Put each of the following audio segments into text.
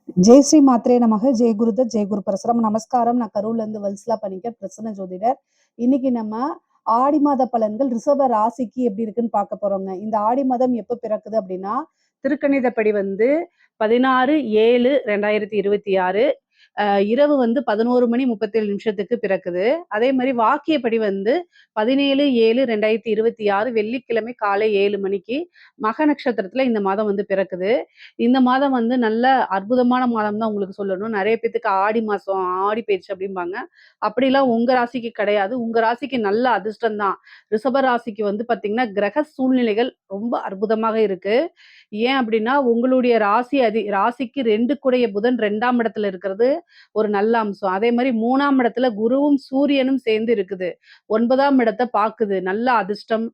ஜெய் ஸ்ரீ மாத்ரே நமக. ஜெய் குருதத் ஜெய் குரு பரசுரம். நமஸ்காரம். நான் கரூர்ல இருந்து வல்சலா பணிக்கர், பிரசன்ன ஜோதிடர். இன்னைக்கு நம்ம ஆடி மாத பலன்கள் ரிஷப ராசிக்கு எப்படி இருக்குன்னு பார்க்க போறோங்க. இந்த ஆடி மாதம் எப்ப பிறக்குது அப்படின்னா, திருக்கணிதப்படி 16/7/2026 இரவு 11:37 பிறக்குது. அதே மாதிரி வாக்கியப்படி 17/7/2026 வெள்ளிக்கிழமை காலை 7 மணிக்கு மக நட்சத்திரத்துல இந்த மாதம் பிறக்குது. இந்த மாதம் நல்ல அற்புதமான மாதம் தான் உங்களுக்கு சொல்லணும். நிறைய பேத்துக்கு ஆடி மாசம், ஆடி பயிற்சி அப்படிம்பாங்க. அப்படிலாம் உங்க ராசிக்கு கிடையாது. உங்க ராசிக்கு நல்ல அதிர்ஷ்டம் தான். ரிஷப ராசிக்கு பாத்தீங்கன்னா கிரக சூழ்நிலைகள் ரொம்ப அற்புதமாக இருக்கு. ஏன் அப்படின்னா உங்களுடைய ராசிக்கு 2 கூடைய புதன் 2ஆம் இடத்துல இருக்கிறது ஒரு நல்ல அம்சம். அதே மாதிரி 3ஆம் இடத்துல குருவும் சூரியனும் சேர்ந்து இருக்குது. 9ஆம் இடத்தை பாக்குது. நல்ல அதிர்ஷ்டம்,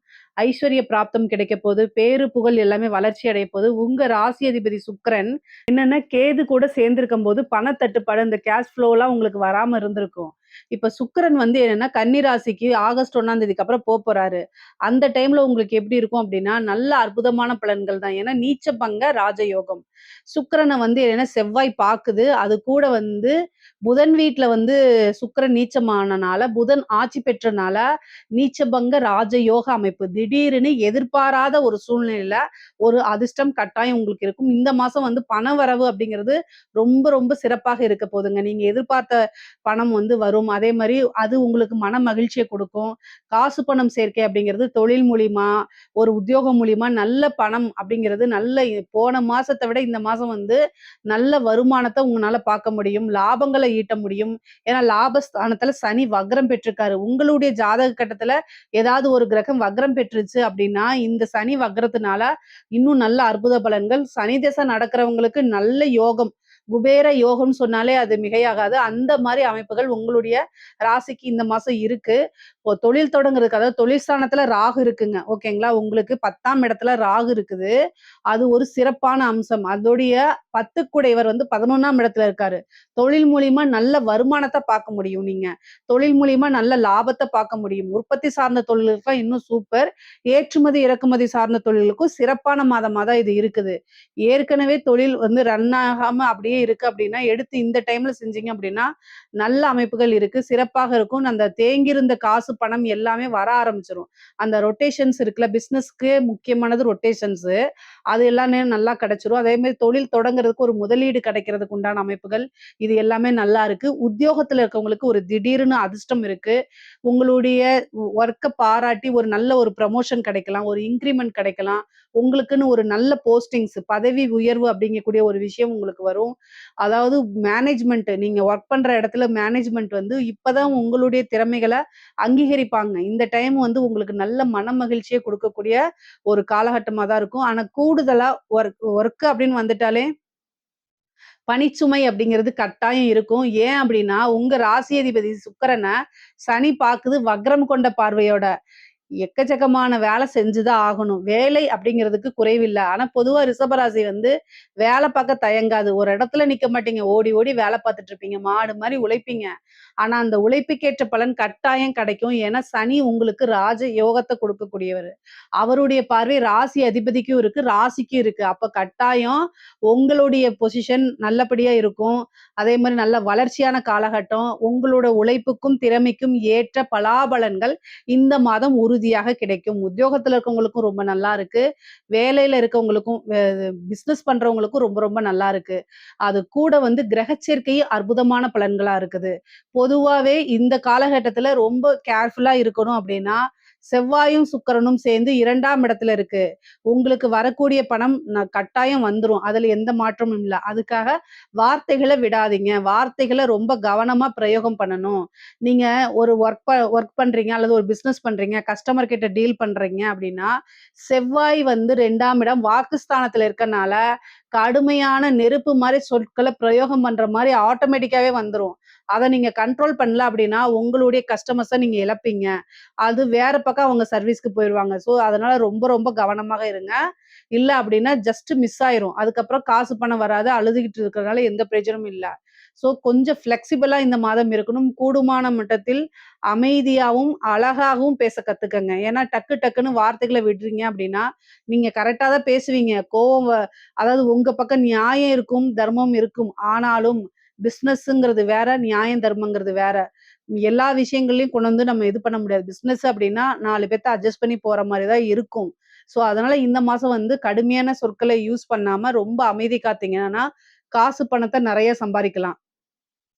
ஐஸ்வர்ய பிராப்தம் கிடைக்க போகுது. பேரு புகழ் எல்லாமே வளர்ச்சி அடைய போகுது. உங்க ராசி அதிபதி சுக்கிரன் என்னன்னா கேது கூட சேர்ந்திருக்கும் போது பணத்தட்டுப்பாடு, இந்த கேஷ் ஃப்ளோ எல்லாம் உங்களுக்கு வராம இருந்திருக்கும். இப்ப சுக்கிரன் என்னன்னா கன்னி ராசிக்கு ஆகஸ்ட் 1ஆம் தேதிக்கு அப்புறம் போறாரு. அந்த டைம்ல உங்களுக்கு எப்படி இருக்கும் அப்படின்னா நல்ல அற்புதமான பலன்கள் தான். ஏன்னா நீச்ச பங்க ராஜயோகம். சுக்கிரனை என்னன்னா செவ்வாய் பாக்குது. அது கூட புதன் வீட்டுல சுக்கிரன் நீச்சமானனால, புதன் ஆட்சி பெற்றனால நீச்சபங்க ராஜயோக அமைப்பு. திடீர்னு எதிர்பாராத ஒரு சூழ்நிலையில ஒரு அதிர்ஷ்டம் கட்டாயம் உங்களுக்கு இருக்கும். இந்த மாசம் பண வரவு அப்படிங்கிறது ரொம்ப ரொம்ப சிறப்பாக இருக்க போகுதுங்க. நீங்க எதிர்பார்த்த பணம் வரும். அதே மாதிரி அது உங்களுக்கு மன மகிழ்ச்சியை கொடுக்கும். காசு பணம் சேர்க்கை அப்படிங்கிறது தொழில் மூலியமா, ஒரு உத்தியோகம் மூலியமா நல்ல பணம் அப்படிங்கிறது நல்ல போன மாசத்தை விட இந்த மாசம் நல்ல வருமானத்தை உங்களால பார்க்க முடியும். லாபங்களை ஈட்ட முடியும். ஏன்னா லாபஸ்தானத்துல சனி வக்ரம் பெற்றிருக்காரு. உங்களுடைய ஜாதக கட்டத்துல ஏதாவது ஒரு கிரகம் வக்ரம் பெற்றுச்சு அப்படின்னா இந்த சனி வக்ரத்தினால இன்னும் நல்ல அற்புத பலன்கள். சனி திசை நடக்கிறவங்களுக்கு நல்ல யோகம், குபேர யோகம் சொன்னாலே அது மிகையாகாது. அந்த மாதிரி அமைப்புகள் உங்களுடைய ராசிக்கு இந்த மாசம் இருக்கு. இப்போ தொழில் தொடங்குறதுக்கு, அதாவது தொழில் ஸ்தானத்துல ராகு இருக்குங்க. ஓகேங்களா? உங்களுக்கு 10ஆம் இடத்துல ராகு இருக்குது. அது ஒரு சிறப்பான அம்சம். அதோடைய 10 குடையவர் 11ஆம் இடத்துல இருக்காரு. தொழில் மூலியமா நல்ல வருமானத்தை பார்க்க முடியும். நீங்க தொழில் மூலியமா நல்ல லாபத்தை பார்க்க முடியும். உற்பத்தி சார்ந்த தொழிலுக்கு இன்னும் சூப்பர். ஏற்றுமதி இறக்குமதி சார்ந்த தொழிலுக்கும் சிறப்பான மாதமா தான் இது இருக்குது. ஏற்கனவே தொழில் ரன் ஆகாம அப்படியே இருக்கு அப்படின்னா எடுத்து இந்த டைம்ல செஞ்சீங்க அப்படின்னா நல்ல அமைப்புகள் இருக்கு, சிறப்பாக இருக்கும். அந்த தேங்கியிருந்த காசு பணம் எல்லாமே வர ஆரம்பிச்சிடும். அந்த ரொட்டேஷன்ஸ் இருக்குல்ல, பிசினஸ்க்கு முக்கியமானது ரொட்டேஷன்ஸ், அது எல்லாமே நல்லா கிடைச்சிரும். அதே மாதிரி தொழில் தொடங்குறதுக்கு ஒரு முதலீடு கிடைக்கிறதுக்கு உண்டான அமைப்புகள் இது எல்லாமே நல்லா இருக்கு. உத்தியோகத்துல இருக்கவங்களுக்கு ஒரு திடீர்னு அதிர்ஷ்டம் இருக்கு. உங்களுடைய ஒர்க்கை பாராட்டி ஒரு நல்ல ஒரு ப்ரமோஷன் கிடைக்கலாம், ஒரு இன்கிரிமெண்ட் கிடைக்கலாம். உங்களுக்குன்னு ஒரு நல்ல போஸ்டிங்ஸ், பதவி உயர்வு அப்படிங்கக்கூடிய ஒரு விஷயம் உங்களுக்கு வரும். அதாவது மேனேஜ்மெண்ட், நீங்க ஒர்க் பண்ற இடத்துல மேனேஜ்மெண்ட் இப்பதான் உங்களுடைய திறமைகளை அங்கீகரிப்பாங்க. இந்த டைம் உங்களுக்கு நல்ல மன மகிழ்ச்சியை கொடுக்கக்கூடிய ஒரு காலகட்டமா தான் இருக்கும். ஆனா கூடுதலா ஒர்க் அப்படின்னு வந்துட்டாலே பணிச்சுமை அப்படிங்கிறது கட்டாயம் இருக்கும். ஏன் அப்படின்னா உங்க ராசி அதிபதி சுக்கிரனை சனி பாக்குது வக்ரம் கொண்ட பார்வையோட. எக்கச்சக்கமான வேலை செஞ்சுதான் ஆகணும். வேலை அப்படிங்கிறதுக்கு குறைவில்லை. ஆனா பொதுவா ரிஷபராசி வேலை பார்க்க தயங்காது. ஒரு இடத்துல நிக்க மாட்டீங்க. ஓடி ஓடி வேலை பார்த்துட்டு இருப்பீங்க. மாடு மாதிரி உழைப்பீங்க. ஆனா அந்த உழைப்புக்கேற்ற பலன் கட்டாயம் கிடைக்கும். ஏன்னா சனி உங்களுக்கு ராஜ யோகத்தை கொடுக்கக்கூடியவர். அவருடைய பார்வை ராசி அதிபதிக்கும் இருக்கு, ராசிக்கும் இருக்கு. அப்ப கட்டாயம் உங்களுடைய பொசிஷன் நல்லபடியா இருக்கும். அதே மாதிரி நல்ல வளர்ச்சியான காலகட்டம். உங்களோட உழைப்புக்கும் திறமைக்கும் ஏற்ற பலாபலன்கள் இந்த மாதம் உறுதியாக கிடைக்கும். உத்தியோகத்துல இருக்கவங்களுக்கும் ரொம்ப நல்லா இருக்கு. வேலையில இருக்கவங்களுக்கும், பிசினஸ் பண்றவங்களுக்கும் ரொம்ப ரொம்ப நல்லா இருக்கு. அது கூட கிரக சேர்க்கை அற்புதமான பலன்களா இருக்குது. பொதுவாவே இந்த காலகட்டத்துல ரொம்ப கேர்ஃபுல்லா இருக்கணும் அப்படின்னா செவ்வாயும் சுக்கிரனும் சேர்ந்து 2ஆம் இடத்துல இருக்கு. உங்களுக்கு வரக்கூடிய பணம் கட்டாயம் வந்துரும். அதுல எந்த மாற்றமும் இல்ல. அதுக்காக வார்த்தைகளை விடாதீங்க. வார்த்தைகளை ரொம்ப கவனமா பிரயோகம் பண்ணணும். நீங்க ஒரு ஒர்க் பண்றீங்க அல்லது ஒரு பிசினஸ் பண்றீங்க, கஸ்டமர் கிட்ட டீல் பண்றீங்க அப்படின்னா செவ்வாய் 2ஆம் இடம் வாக்குஸ்தானத்துல இருக்கனால கடுமையான நெருப்பு மாதிரி சொற்களை பிரயோகம் பண்ற மாதிரி ஆட்டோமேட்டிக்காவே வந்துரும். அதை நீங்க கண்ட்ரோல் பண்ணல அப்படின்னா உங்களுடைய கஸ்டமர்ஸை நீங்க இழப்பீங்க. அது வேற பக்கம் அவங்க சர்வீஸ்க்கு போயிருவாங்க. ஸோ அதனால ரொம்ப ரொம்ப கவனமாக இருங்க. இல்ல அப்படின்னா ஜஸ்ட் மிஸ் ஆயிரும். அதுக்கப்புறம் காசு பணம் வராது, அழுதுகிட்டு இருக்கிறதுனால எந்த பிரயோஜனமும் இல்ல. ஸோ கொஞ்சம் ஃப்ளெக்சிபிளா இந்த மாதம் இருக்கணும். கூடுமான மட்டத்தில் அமைதியாவும், அழகாகவும் பேச கத்துக்கங்க. ஏன்னா டக்கு டக்குன்னு வார்த்தைகள விடுறீங்க அப்படின்னா, நீங்க கரெக்ட்டா தான் பேசுவீங்க. அதாவது உங்க பக்கம் நியாயம் இருக்கும், தர்மம் இருக்கும். ஆனாலும் பிசினஸ்ங்கிறது வேற, நியாயம், தர்மங்கிறது வேற. எல்லா விஷயங்கள்லயும் கொண்டு வந்து நம்ம இது பண்ண முடியாது. பிசினஸ் அப்படின்னா 4 பேத்த அட்ஜஸ்ட் பண்ணி போற மாரி தான் இருக்கும். ஸோ, அதனால இந்த மாசம் வந்து கடுமையான சொற்கள யூஸ் பண்ணாம ரொம்ப அமைதி காத்தீங்கன்னா, காசு பணத்த நெறைய சம்பாரிக்கலாம்.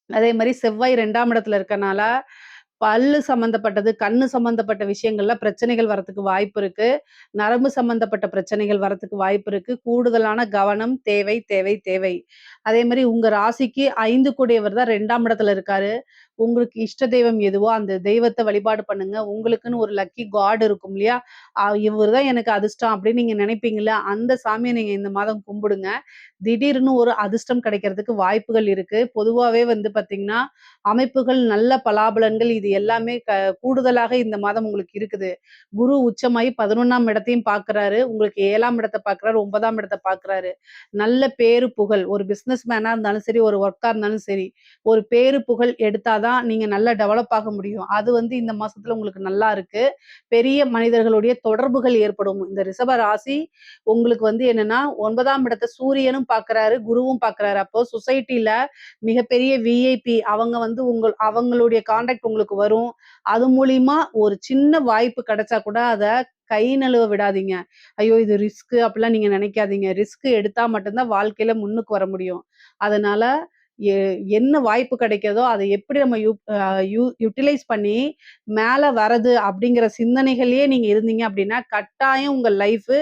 அதே மாரி செவ்வாய் 2ஆம் இடத்துல இருக்கனால, பல்லு சம்மந்தப்பட்டது, கண்ணு சம்மந்தப்பட்ட விஷயங்கள்ல பிரச்சனைகள் வரத்துக்கு வாய்ப்பு இருக்கு. நரம்பு சம்மந்தப்பட்ட பிரச்சனைகள் வரத்துக்கு வாய்ப்பு இருக்கு. கூடுதலான கவனம் தேவை, தேவை, தேவை. அதே மாரி உங்க ராசிக்கு 5 கூடியவர் தான் 2ஆம் இடத்துல இருக்காரு. உங்களுக்கு இஷ்ட தெய்வம் எதுவோ அந்த தெய்வத்த வழிபாடு பண்ணுங்க. உங்களுக்குன்னு ஒரு லக்கி காட் இருக்கும் இல்லையா? இவரு தான் எனக்கு அதிர்ஷ்டம் அப்படின்னு நீங்க நினைப்பீங்கல்ல, அந்த சாமிய நீங்க இந்த மாதம் கும்பிடுங்க. திடீர்னு ஒரு அதிர்ஷ்டம் கிடைக்கிறதுக்கு வாய்ப்புகள் இருக்கு. பொதுவாவே வந்து பார்த்தீங்கன்னா, அமைப்புகள் நல்ல பலாபலன்கள் இது எல்லாமே கூடுதலாக இந்த மாதம் உங்களுக்கு இருக்குது. குரு உச்சமாயி 11ஆம் இடத்தையும் பார்க்குறாரு. உங்களுக்கு 7ஆம் இடத்த பார்க்குறாரு, 9ஆம் இடத்த பார்க்குறாரு. நல்ல பேரு, புகழ் ஒரு பிசினஸ் மேனா இருந்தாலும் சரி, ஒரு ஒர்க்கா இருந்தாலும் சரி, ஒரு பேரு, புகழ் எடுத்தா தான் நீங்க நல்லா டெவலப் ஆக முடியும். அது வந்து இந்த மாசத்துல உங்களுக்கு நல்லா இருக்கு. பெரிய மனிதர்களுடைய தொடர்புகள் ஏற்படும். இந்த ரிஷப ராசி உங்களுக்கு வந்து என்னன்னா 9ஆம் இடத்த சூரியனும் பார்க்குறாரு, குருவும் பார்க்குறாரு. அப்போ சொசைட்டில மிகப்பெரிய விஐபி அவங்க வந்து அவங்களுடைய கான்டாக்ட் உங்களுக்கு வரும். அது மூலியமா ஒரு சின்ன வாய்ப்பு கிடைச்சா கூட அத கை நழுவ விடாதீங்க. ஐயோ! இது ரிஸ்க் அப்படிலாம் நீங்க நினைக்காதீங்க. ரிஸ்க் எடுத்தா மட்டும் தான் வாழ்க்கையில முன்னுக்கு வர முடியும். அதனால எ என்ன வாய்ப்பு கிடைக்கிறதோ, அத எப்படி நம்ம யூ அ யூ யுட்டிலைஸ் பண்ணி மேல வரது அப்படிங்கிற சிந்தனைகள்லயே நீங்க இருந்தீங்க அப்படின்னா, கட்டாயம் உங்க லைஃப்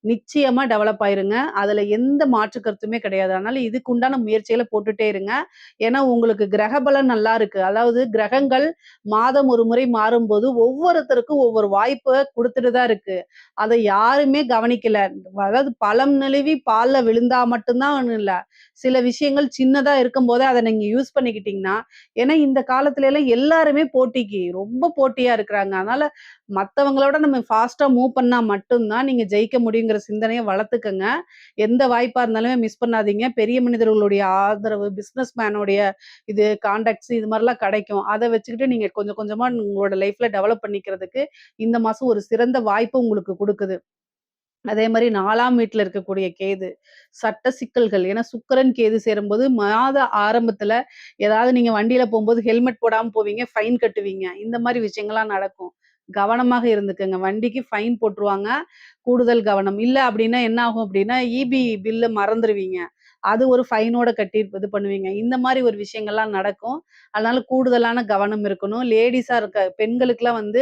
நிச்சயமா டெவலப் ஆயிருங்க. அதுல எந்த மாற்று கருத்துமே கிடையாது. அதனால இதுக்கு உண்டான முயற்சிகள போட்டுட்டே இருங்க. ஏன்னா, உங்களுக்கு கிரக பலன் நல்லா இருக்கு. அதாவது கிரகங்கள் மாதம் ஒரு முறை மாறும்போது, ஒவ்வொருத்தருக்கும் ஒவ்வொரு வாய்ப்ப குடுத்துட்டு தான் இருக்கு. அத யாருமே கவனிக்கல. அதாவது பழம் நழுவி பால்ல விழுந்தா மட்டும் தான் இல்ல. சில விஷயங்கள் சின்னதா இருக்கும்போதே அத நீங்க யூஸ் பண்ணிக்கிட்டீங்கன்னா, ஏன்னா இந்த காலத்துல எல்லாம் எல்லாருமே போட்டிக்கு ரொம்ப போட்டியா இருக்கிறாங்க. அதனால மத்தவங்களோட நம்ம ஃபாஸ்ட்டா மூவ் பண்ணா மட்டும் தான் நீங்க ஜெயிக்க முடியுங்கிற சிந்தனைய வளர்த்துக்கங்க. எந்த வாய்ப்பா இருந்தாலுமே மிஸ் பண்ணாதீங்க. பெரிய மனிதர்களுடைய ஆதரவு, பிசினஸ் மேனுடைய இது கான்டாக்ட்ஸ் இது மாரிலாம் கிடைக்கும். அத வச்சுக்கிட்டு நீங்க கொஞ்சம் கொஞ்சமா உங்களோட லைஃப்ல டெவலப் பண்ணிக்கிறதுக்கு இந்த மாசம் ஒரு சிறந்த வாய்ப்பு உங்களுக்கு குடுக்குது. அதே மாரி 4ஆம் வீட்ல இருக்கக்கூடிய கேது, சட்ட சிக்கல்கள். ஏன்னா சுக்கிரன், கேது சேரும்போது மாத ஆரம்பத்துல ஏதாவது நீங்க வண்டியில போம்போது ஹெல்மெட் போடாம போவீங்க, ஃபைன் கட்டுவீங்க. இந்த மாரி விஷயங்கள்லாம் நடக்கும். கவனமாக இருந்துக்கங்க. வண்டிக்கு ஃபைன் போட்டுருவாங்க. கூடுதல் கவனம். இல்ல அப்டின்னா என்ன ஆகும் அப்டின்னா, ஈபி பில்ல மறந்துருவீங்க. அது ஒரு ஃபைனோட கட்டி இது பண்ணுவீங்க. இந்த மாரி ஒரு விஷயங்கள்லாம் நடக்கும். அதனால கூடுதலான கவனம் இருக்கணும். லேடீஸா இருக்க பெண்களுக்குலாம் வந்து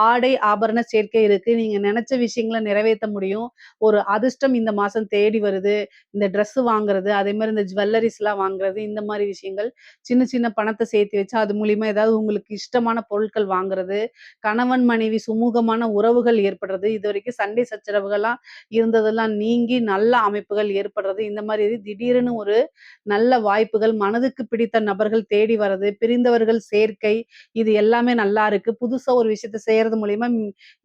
ஆடை, ஆபரண சேர்க்கை இருக்கு. நீங்க நெனச்ச விஷயங்கள நிறைவேத்த முடியும். ஒரு அதிர்ஷ்டம் இந்த மாசம் தேடி வருது. இந்த ட்ரெஸ் வாங்குறது, அதே மாரி இந்த ஜுவல்லரீஸ்லாம் வாங்குறது, இந்த மாரி விஷயங்கள். சின்ன சின்ன பணத்த சேர்த்து வச்சு, அது மூலியமா ஏதாவது உங்களுக்கு இஷ்டமான பொருட்கள் வாங்குறது, கணவன், மனைவி சுமூகமான உறவுகள் ஏற்படுறது, இதுவரைக்கும் சண்டை சச்சரவுகள்லாம் இருந்ததெல்லாம் நீங்கி நல்ல அமைப்புகள் ஏற்படுறது, இந்த மாரி திடீர்னு ஒரு நல்ல வாய்ப்புகள், மனதுக்கு பிடித்த நபர்கள் தேடி வர்றது, பிரிந்தவர்கள் சேர்க்கை, இது எல்லாமே நல்லா இருக்கு. புதுசா ஒரு விஷயத்த செய்யறது மூலியமா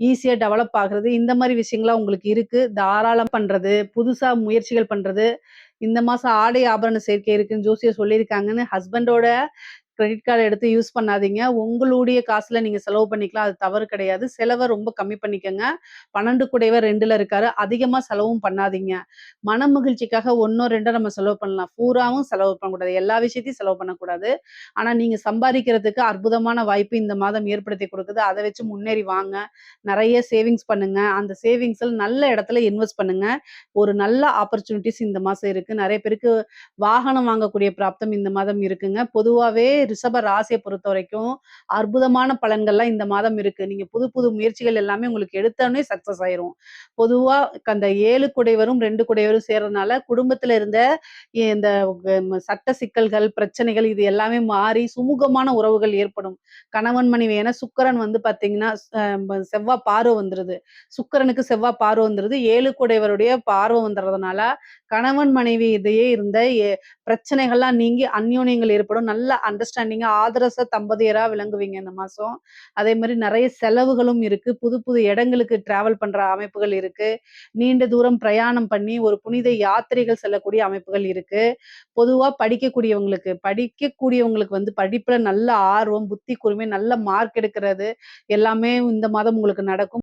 ஈஸியா டெவலப் ஆகுறது, இந்த மாரி விஷயங்கள்லாம் உங்களுக்கு இருக்கு. தாராளம் பண்றது, புதுசா முயற்சிகள் பண்றது. இந்த மாசம் ஆடை ஆபரண சேர்க்கை இருக்குன்னு ஜோசியர் சொல்லியிருக்காங்கன்னு ஹஸ்பண்டோட கிரெடிட் கார்ட் எடுத்து யூஸ் பண்ணாதீங்க. உங்களுடைய காசுல நீங்க செலவு பண்ணிக்கலாம். அது தவறு கிடையாது. செலவ ரொம்ப கம்மி பண்ணிக்கங்க. 12 கூடையவர் 2ல இருக்காரு. அதிகமா செலவும் பண்ணாதீங்க. மன மகிழ்ச்சிக்காக 1ஓ 2ஓ நம்ம செலவு பண்ணலாம். பூராவும் செலவு பண்ணக்கூடாது. எல்லா விஷயத்தையும் செலவு பண்ணக்கூடாது. ஆனா நீங்க சம்பாதிக்கிறதுக்கு அற்புதமான வாய்ப்பு இந்த மாதம் ஏற்படுத்தி குடுக்குது. அத வச்சு முன்னேறி வாங்க. நெறைய சேவிங்ஸ் பண்ணுங்க. அந்த சேவிங்ஸ்ல நல்ல இடத்துல இன்வெஸ்ட் பண்ணுங்க. ஒரு நல்ல ஆப்பர்ச்சுனிட்டீஸ் இந்த மாசம் இருக்கு. நெறைய பேருக்கு வாகனம் வாங்கக்கூடிய பிராப்தம் இந்த மாதம் இருக்குங்க. பொதுவாவே ரிஷப ராசிய பொறுத்தவரைக்கும் அற்புதமான பலன்கள்லாம் இந்த மாதம் இருக்கு. நீங்க புது புது முயற்சிகள் எல்லாமே உங்களுக்கு எடுத்தோனே சக்சஸ் ஆயிரும். பொதுவா அந்த 7 குடைவரும் 2 குடைவரும் சேர்றதுனால குடும்பத்துல இருந்த இந்த சட்ட சிக்கல்கள், பிரச்சனைகள் இது எல்லாமே மாறி சுமூகமான உறவுகள் ஏற்படும். கணவன், மனைவி ஏன்னா சுக்கிரன் வந்து பார்த்தீங்கன்னா, செவ்வா பார்வ வந்துருது. சுக்கிரனுக்கு செவ்வா பார்வ வந்துருது. 7 குடைவருடைய பார்வ வந்துறதுனால, கணவன், மனைவி இடையே இருந்த பிரச்சனைகள்லாம் நீங்கி அந்யோன்யங்கள் ஏற்படும். நல்ல அண்டர்ஸ்டாண்டிங் அண்டர்ஸ்டாண்டிங்கா ஆதரச தம்பதியரா விளங்குவீங்க இந்த மாசம். அதே மாரி நெறைய செலவுகளும் இருக்கு. புது புது இடங்களுக்கு டிராவல் பண்ற அமைப்புகள் இருக்கு. நீண்ட தூரம் பிரயாணம் பண்ணி ஒரு புனித யாத்திரைகள் செல்லக்கூடிய அமைப்புகள் இருக்கு. பொதுவா படிக்கக்கூடியவங்களுக்கு வந்து படிப்புல நல்ல ஆர்வம், புத்தி கூர்மை, நல்ல மார்க் எடுக்கிறது எல்லாமே இந்த மாதம் உங்களுக்கு நடக்கும்.